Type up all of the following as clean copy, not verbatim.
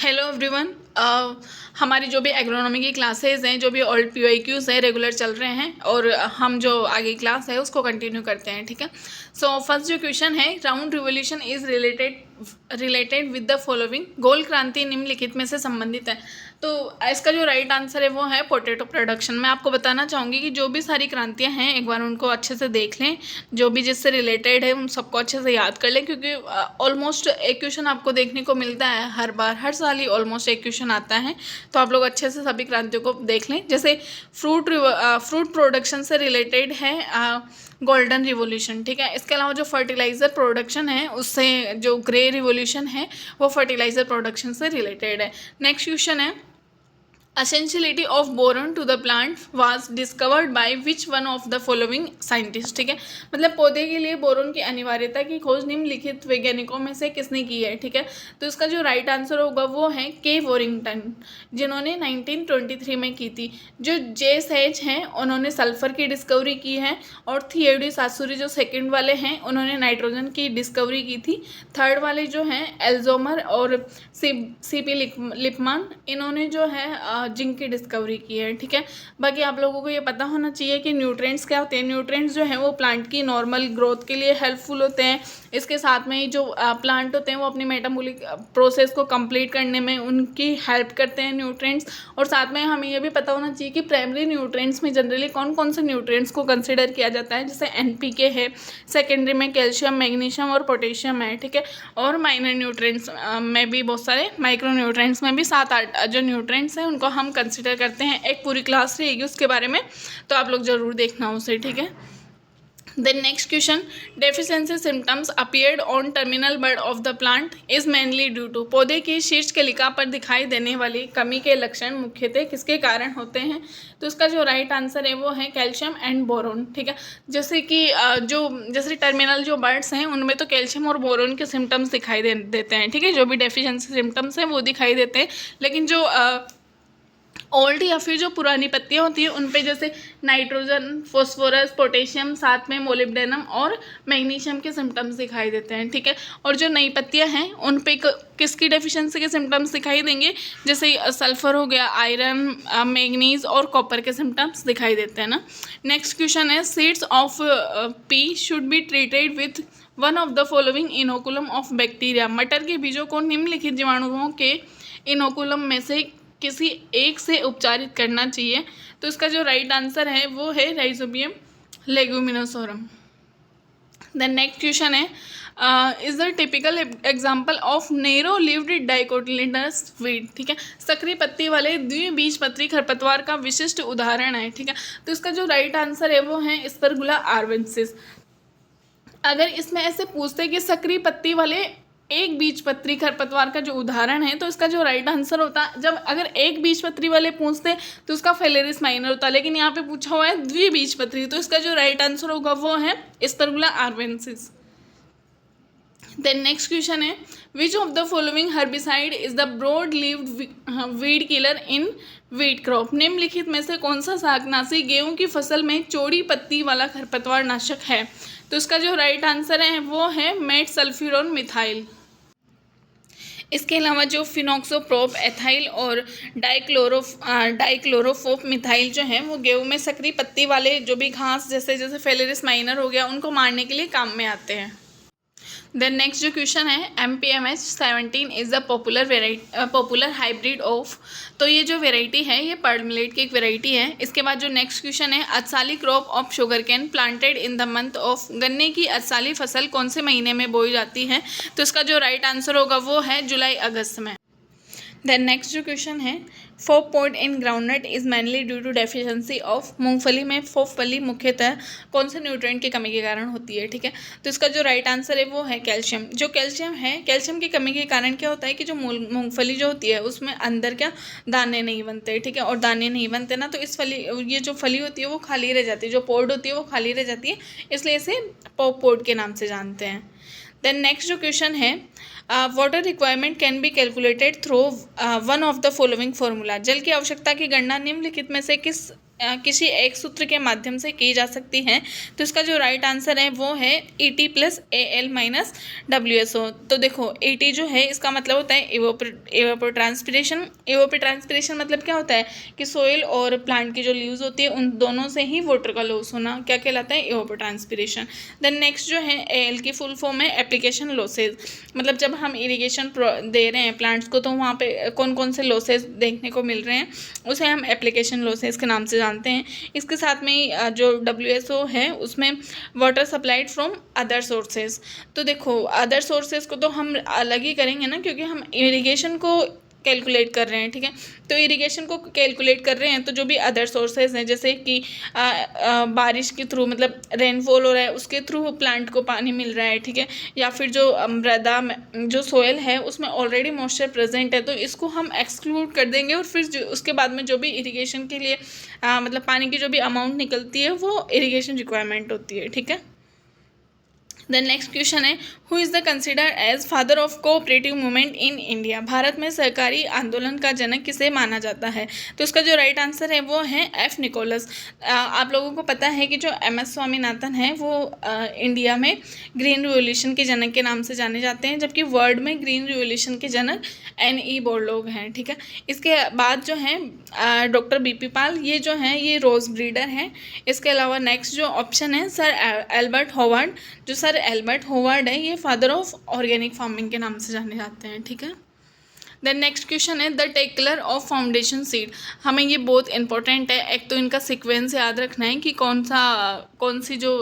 Hello everyone. हमारी जो भी एग्रोनॉमी की क्लासेस हैं, जो भी ओल्ड PYQs हैं, रेगुलर चल रहे हैं और हम जो आगे क्लास है उसको कंटिन्यू करते हैं। ठीक है। सो फर्स्ट जो क्वेश्चन है, round revolution is related with the following. गोल क्रांति निम्नलिखित में से संबंधित है। तो इसका जो राइट आंसर है वो है पोटैटो प्रोडक्शन। मैं आपको बताना चाहूँगी कि जो भी सारी क्रांतियाँ हैं एक बार उनको अच्छे से देख लें, जो भी जिससे रिलेटेड है उन सबको अच्छे से याद कर लें, क्योंकि ऑलमोस्ट एक क्वेश्चन आपको देखने को मिलता है हर बार, हर साल ही ऑलमोस्ट एक क्वेश्चन आता है। तो आप लोग अच्छे से सभी क्रांतियों को देख लें। जैसे फ्रूट प्रोडक्शन से रिलेटेड है गोल्डन रिवोल्यूशन। ठीक है। इसके अलावा जो फर्टिलाइज़र प्रोडक्शन है उससे जो ग्रे रिवोल्यूशन है वो फर्टिलाइज़र प्रोडक्शन से रिलेटेड है। नेक्स्ट क्वेश्चन है, Essentiality of boron to the plant was discovered by which one of the following scientists। ठीक है। मतलब पौधे के लिए बोरोन की अनिवार्यता की खोज निम्नलिखित वैज्ञानिकों में से किसने की है। ठीक है। तो इसका जो राइट आंसर होगा वो है के वॉरिंगटन, जिन्होंने 1923 में की थी। जो जे सेज हैं उन्होंने सल्फर की डिस्कवरी की है, और थियोडोर सासुरी जो सेकंड वाले हैं उन्होंने नाइट्रोजन की डिस्कवरी की थी। थर्ड वाले जो हैं एल्जोमर और सीपी लिपमान, इन्होंने जो है जिंक की डिस्कवरी की है। ठीक है। बाकी आप लोगों को ये पता होना चाहिए कि न्यूट्रिएंट्स क्या होते हैं। न्यूट्रिएंट्स जो है वो प्लांट की नॉर्मल ग्रोथ के लिए हेल्पफुल होते हैं। इसके साथ में ही जो प्लांट होते हैं वो अपनी मेटाबॉलिक प्रोसेस को कंप्लीट करने में उनकी हेल्प करते हैं न्यूट्रिएंट्स। और साथ में हमें ये भी पता होना चाहिए कि प्राइमरी न्यूट्रिएंट्स में जनरली कौन कौन से न्यूट्रिएंट्स को कंसिडर किया जाता है। जैसे NPK है, सेकेंडरी में कैल्शियम, मैग्नीशियम और पोटेशियम है। ठीक है। और माइनर न्यूट्रिएंट्स में भी बहुत सारे, माइक्रो न्यूट्रिएंट्स में भी 7-8 जो न्यूट्रिएंट्स हैं उनको हम कंसिडर करते हैं। एक पूरी क्लास रहेगी उसके बारे में, तो आप लोग ज़रूर देखना उसे। ठीक है। Then next question, deficiency symptoms appeared on terminal bud of the plant is mainly due to। पौधे की शीर्ष कलिका पर दिखाई देने वाली कमी के लक्षण मुख्यतः किसके कारण होते हैं। तो इसका जो राइट आंसर है वो है कैल्शियम एंड बोरोन। ठीक है। जैसे कि जैसे टर्मिनल जो बर्ड्स हैं उनमें तो कैल्शियम और बोरोन के सिम्टम्स दिखाई देते हैं। ठीक है। जो भी डेफिशिएंसी सिम्टम्स हैं वो दिखाई देते हैं, लेकिन जो ओल्ड या फिर जो पुरानी पत्तियाँ होती हैं उन पे जैसे नाइट्रोजन, फॉस्फोरस, पोटेशियम, साथ में मोलिब्डेनम और मैग्नीशियम के सिम्टम्स दिखाई देते हैं। ठीक है। और जो नई पत्तियाँ हैं उन पे किसकी डेफिशिएंसी के सिम्टम्स दिखाई देंगे, जैसे सल्फर हो गया, आयरन, मैग्नीज और कॉपर के सिम्टम्स दिखाई देते हैं ना। नेक्स्ट क्वेश्चन है, seeds of P should be treated with one of the following inoculum of bacteria. मटर के बीजों को निम्नलिखित जीवाणुओं के इनोकुलम में से किसी एक से उपचारित करना चाहिए। तो इसका जो राइट आंसर है वो है rhizobium leguminosarum. Then next question है, is the typical example of narrow leaved dicotyledonous weed. ठीक है। सक्रिय पत्ती वाले द्विबीजपत्री खरपतवार का विशिष्ट उदाहरण है। ठीक है। तो इसका जो राइट आंसर है वो है स्परगुला आर्वेंसिस। अगर इसमें ऐसे पूछते कि सक्रिय पत्ती वाले एक बीजपत्री खरपतवार का जो उदाहरण है, तो इसका जो राइट आंसर होता, जब अगर एक बीजपत्री वाले पूछते तो उसका फेलेरिस माइनर होता, लेकिन यहाँ पे पूछा हुआ है द्विबीजपत्री, तो इसका जो राइट आंसर होगा वो है spergula arvensis. Then next question है, which of the following herbicide is the broad leaved weed killer in wheat crop. निम्नलिखित में से कौन सा शाकनाशी गेहूं की फसल में चौड़ी पत्ती वाला खरपतवार नाशक है। तो इसका जो राइट आंसर है वो है मेट सल्फ्यूरोन मिथाइल। इसके अलावा जो फिनॉक्सोप्रोप एथाइल और डाइक्लोरोफोप मिथाइल जो है वो गेहूं में सक्रिय पत्ती वाले जो भी घास जैसे फेलेरिस माइनर हो गया उनको मारने के लिए काम में आते हैं। देन नेक्स्ट जो क्वेश्चन है, MPMH17 is the popular hybrid of. तो ये जो वेराइटी है ये पर्ल मिलेट की एक वेराइटी है। इसके बाद जो नेक्स्ट क्वेश्चन है, adsali crop of sugarcane planted in the month of. गन्ने की अचसाली फसल कौन से महीने में बोई जाती है। तो इसका जो राइट आंसर होगा वो है जुलाई अगस्त में। देन नेक्स्ट जो क्वेश्चन है, pop point in groundnut is mainly due to deficiency of. मूंगफली में फोपफली मुख्यतः कौन से न्यूट्रिएंट की कमी के कारण होती है। ठीक है। तो इसका जो राइट आंसर है वो है कैल्शियम। जो कैल्शियम है, कैल्शियम की कमी के कारण क्या होता है कि जो मूंगफली जो होती है उसमें अंदर क्या दाने नहीं बनते। ठीक है। और दाने नहीं बनते ना, तो इस ये जो फली होती है वो खाली रह जाती है, जो पोड होती है वो खाली रह जाती है, इसलिए इसे पॉप पोड के नाम से जानते हैं। देन नेक्स्ट जो क्वेश्चन है, water requirement can be calculated through one of the following formula. जल की आवश्यकता की गणना निम्नलिखित में से किस किसी एक सूत्र के माध्यम से की जा सकती है। तो इसका जो राइट आंसर है वो है ET + AL - WSO। तो देखो ET जो है इसका मतलब होता है इवेपोट्रांसपिरेशन। इवेपोट्रांसपिरेशन मतलब क्या होता है कि सोइल और प्लांट की जो लीव्स होती है उन दोनों से ही वाटर का लॉस होना क्या कहलाता है, इवेपोट्रांसपिरेशन। देन नेक्स्ट जो है AL की फुल फॉर्म है एप्लीकेशन लॉसेज। मतलब जब हम इरिगेशन दे रहे हैं प्लांट्स को तो वहाँ पे कौन कौन से लॉसेज देखने को मिल रहे हैं उसे हम एप्लीकेशन लॉसेज के नाम से जानते हैं। इसके साथ में ही जो WSO है उसमें water supplied from other sources. तो देखो अदर सोर्सेज को तो हम अलग ही करेंगे ना, क्योंकि हम इरिगेशन को कैलकुलेट कर रहे हैं, ठीक है। तो इरिगेशन को कैलकुलेट कर रहे हैं तो जो भी अदर सोर्सेज हैं जैसे कि बारिश के थ्रू मतलब रेनफॉल हो रहा है उसके थ्रू प्लांट को पानी मिल रहा है, ठीक है, या फिर जो मृदा जो सोयल है उसमें ऑलरेडी मॉइस्चर प्रेजेंट है तो इसको हम एक्सक्लूड कर देंगे और फिर उसके बाद में जो भी इरिगेशन के लिए मतलब पानी की जो भी अमाउंट निकलती है वो इरिगेशन रिक्वायरमेंट होती है, ठीक है। देन नेक्स्ट क्वेश्चन है who is the consider as father of cooperative movement in India. भारत में सहकारी आंदोलन का जनक किसे माना जाता है। तो इसका जो राइट आंसर है वो है F. निकोलस। आप लोगों को पता है कि जो MS स्वामीनाथन है वो इंडिया में ग्रीन रिवोल्यूशन के जनक के नाम से जाने जाते हैं, जबकि वर्ल्ड में ग्रीन रिवोल्यूशन के जनक N.E. बोरलॉग हैं, ठीक है। इसके बाद जो है डॉक्टर BP पाल, ये जो हैं ये रोज ब्रीडर हैं। इसके अलावा नेक्स्ट जो ऑप्शन है सर एल्बर्ट हॉवर्ड। जो सर एल्बर्ट हॉवर्ड है ये फादर ऑफ ऑर्गेनिक फार्मिंग के नाम से जाने जाते हैं, ठीक है। देन नेक्स्ट क्वेश्चन है the tag colour of foundation seed. हमें ये बहुत इंपॉर्टेंट है। एक तो इनका सीक्वेंस याद रखना है कि कौन सी जो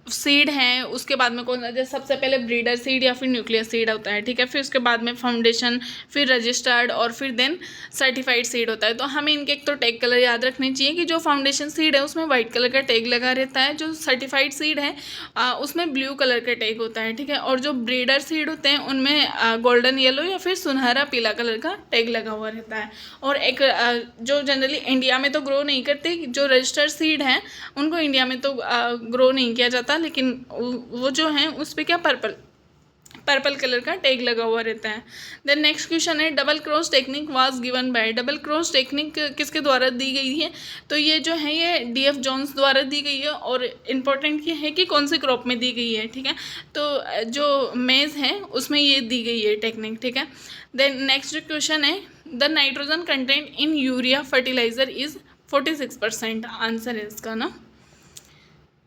सीड है उसके बाद में कौन सा, जैसे सबसे पहले ब्रीडर सीड या फिर न्यूक्लियर सीड होता है, ठीक है। फिर उसके बाद में फाउंडेशन, फिर रजिस्टर्ड और फिर देन सर्टिफाइड सीड होता है। तो हमें इनके एक तो टैग कलर याद रखने चाहिए कि जो फाउंडेशन सीड है उसमें वाइट कलर का टैग लगा रहता है, जो सर्टिफाइड सीड है उसमें ब्लू कलर का टैग होता है, ठीक है। और जो ब्रीडर सीड होते हैं उनमें गोल्डन येलो या फिर सुनहरा पीला कलर का टैग लगा हुआ रहता है। और एक जो जनरली इंडिया में तो ग्रो नहीं करते, जो रजिस्टर्ड सीड हैं उनको इंडिया में तो ग्रो नहीं किया जाता, लेकिन वो जो हैं उस पर क्या पर्पल कलर का टैग लगा हुआ रहता है। देन नेक्स्ट क्वेश्चन है double cross technique was given by. Double cross technique किसके द्वारा दी गई है। तो ये जो है ये DF जॉन्स द्वारा दी गई है और इम्पोर्टेंट ये है कि कौन से क्रॉप में दी गई है, ठीक है। तो जो मेज है उसमें ये दी गई है टेक्निक, ठीक है। देन नेक्स्ट क्वेश्चन है the nitrogen content in urea fertilizer is 46%। Answer है इसका ना।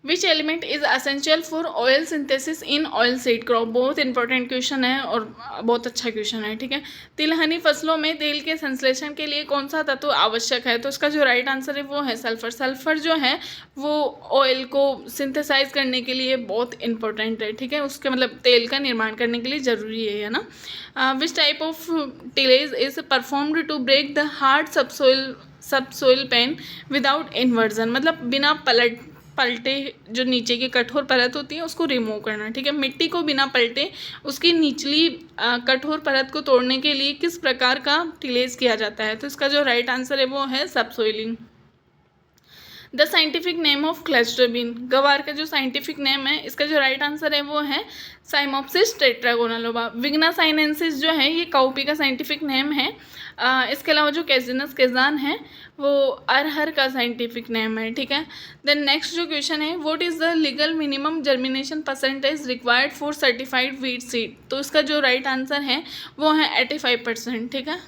Which element is essential for oil synthesis in oil seed crop. बहुत इंपॉर्टेंट क्वेश्चन है और बहुत अच्छा क्वेश्चन है, ठीक है। तिलहनी फसलों में तेल के संश्लेषण के लिए कौन सा तत्व आवश्यक है। तो इसका जो राइट आंसर है वो है सल्फर। सल्फर जो है वो ऑयल को सिंथेसाइज करने के लिए बहुत इंपॉर्टेंट है, ठीक है। उसके मतलब तेल का निर्माण करने के लिए ज़रूरी है ना। Which type of tillage is performed to break the hard subsoil pan without inversion. मतलब बिना पलटे जो नीचे की कठोर परत होती है उसको रिमूव करना, ठीक है। मिट्टी को बिना पलटे उसकी निचली कठोर परत को तोड़ने के लिए किस प्रकार का टिलेज किया जाता है। तो इसका जो राइट आंसर है वो है subsoiling. The scientific name of cluster guar का जो साइंटिफिक नेम है इसका जो राइट आंसर है वो है साइमोप्सिस टेट्रागोनलोबा। विग्ना साइनेंसिस जो है ये काउपी का साइंटिफिक नेम है। इसके अलावा जो कैजिनस केजान है वो अरहर का साइंटिफिक नेम है, ठीक है। देन नेक्स्ट जो क्वेश्चन है what is the legal minimum germination percentage required for certified wheat seed. तो इसका जो राइट आंसर है वो है 85%, ठीक है।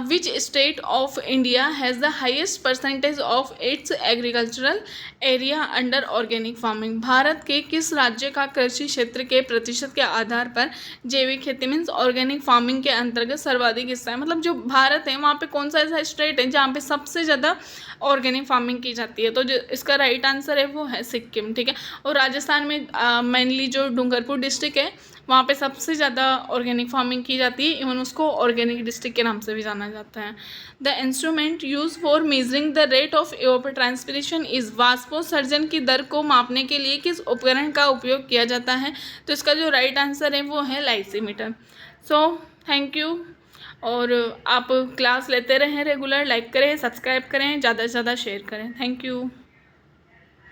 Which state of India has the highest percentage of its agricultural area under organic farming। Bharat के किस राज्य का कृषि क्षेत्र के प्रतिशत के आधार पर जैविक खेती मीन्स ऑर्गेनिक फार्मिंग के अंतर्गत सर्वाधिक हिस्सा है। मतलब जो भारत है वहाँ पे कौन सा ऐसा स्टेट है जहाँ पे सबसे ज़्यादा ऑर्गेनिक फार्मिंग की जाती है। तो जो इसका राइट आंसर है वो है सिक्किम, ठीक है। और राजस्थान में मेनली जो डूंगरपुर डिस्ट्रिक्ट है वहाँ पे सबसे ज़्यादा ऑर्गेनिक फार्मिंग की जाती है, इवन उसको ऑर्गेनिक डिस्ट्रिक्ट के नाम से भी जाना जाता है। The instrument use for measuring the rate of evapotranspiration is वाष्पोत्सर्जन की दर को मापने के लिए किस उपकरण का उपयोग किया जाता है। तो इसका जो राइट आंसर है वो है लाइसीमीटर। So thank you. और आप क्लास लेते रहें रेगुलर, लाइक करें, सब्सक्राइब करें, ज़्यादा से ज़्यादा शेयर करें। Thank you.